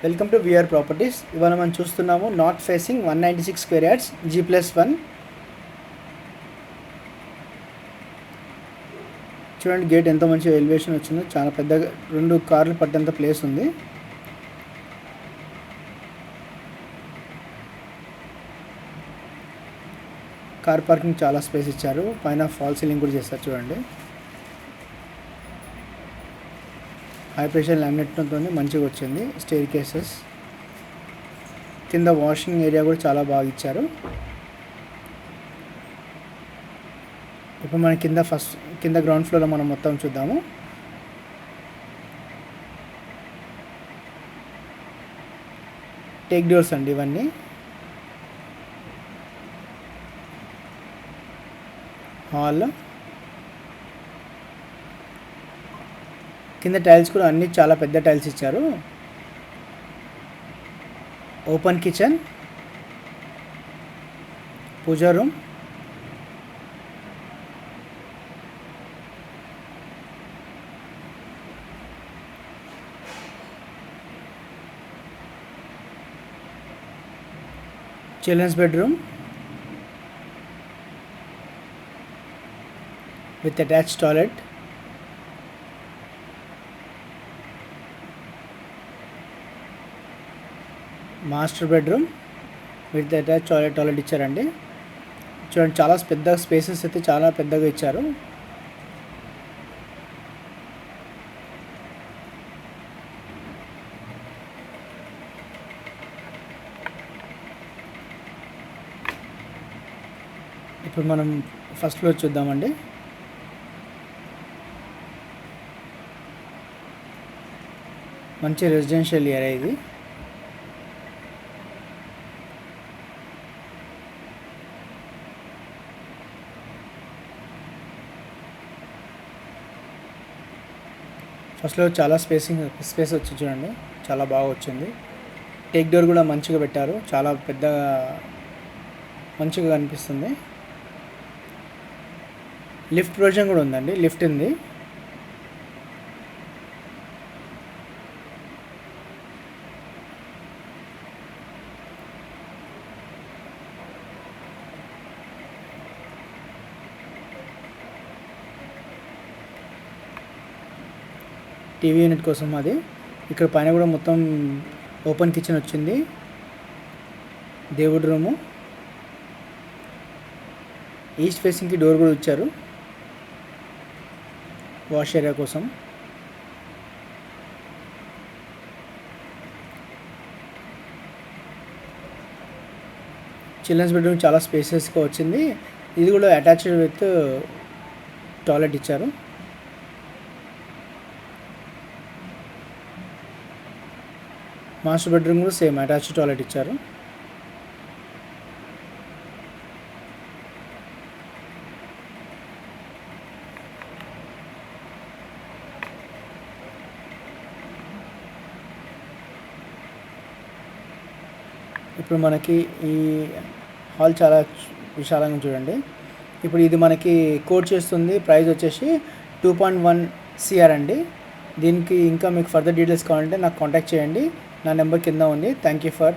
Welcome to VR properties. ఇవాళ మనం చూస్తున్నాము north facing 196 square yards G+1. చూడండి గేట్ ఎంత మంచి ఎలివేషన్ వచ్చిందో, చాలా పెద్దగా 2 కార్లు పట్టేంత ప్లేస్ ఉంది. కార్ పార్కింగ్ చాలా స్పేస్ ఇచ్చారు. పైన ఫాల్ సీలింగ్ కూడా చేస్తారు. చూడండి హై ప్రెషర్ లామినేట్తో మంచిగా వచ్చింది. స్టేర్ కేసెస్, కింద వాషింగ్ ఏరియా కూడా చాలా బాగా ఇచ్చారు. ఇప్పుడు మన కింద గ్రౌండ్ ఫ్లోర్లో మనం మొత్తం చూద్దాము. టేక్ డోర్స్ అండి ఇవన్నీ. హాల్ కింద టైల్స్ కూడా అన్నీ చాలా పెద్ద టైల్స్ ఇచ్చారు. Open kitchen, pooja room, children's bedroom with attached toilet, master bedroom with attach toilet ఇచ్చారండి. చూడండి చాలా పెద్ద స్పేసెస్ అయితే చాలా పెద్దగా ఇచ్చారు. ఇప్పుడు మనం ఫస్ట్ ఫ్లోర్ చూద్దామండి. మంచి రెసిడెన్షియల్ ఏరియా ఇది. ఫస్ట్లో చాలా స్పేస్ వచ్చి చూడండి, చాలా బాగా వచ్చింది. టేక్ డోర్ కూడా మంచిగా పెట్టారు, చాలా పెద్దగా మంచిగా కనిపిస్తుంది. లిఫ్ట్ ప్రొవిజన్ కూడా ఉందండి, లిఫ్ట్ ఉంది. టీవీ యూనిట్ కోసం అది. ఇక్కడ పైన కూడా మొత్తం ఓపెన్ కిచెన్ వచ్చింది. దేవుడి రూము, ఈస్ట్ ఫేసింగ్కి డోర్ కూడా ఇచ్చారు వాష్ ఏరియా కోసం. చిల్డ్రన్స్ బెడ్రూమ్ చాలా స్పేసెస్గా వచ్చింది. ఇది కూడా అటాచ్డ్ విత్ టాయిలెట్ ఇచ్చారు. మాస్టర్ బెడ్రూమ్ కూడా సేమ్ అటాచ్డ్ టాయిలెట్ ఇచ్చారు. ఇప్పుడు మనకి ఈ హాల్ చాలా విశాలంగా చూడండి. ఇప్పుడు ఇది మనకి కోట్ చేస్తుంది. ప్రైస్ వచ్చేసి 2.1 CR అండి. దీనికి ఇంకా మీకు ఫర్దర్ డీటెయిల్స్ కావాలంటే నాకు కాంటాక్ట్ చేయండి. నా నెంబర్ కింద ఉంది. Thank you for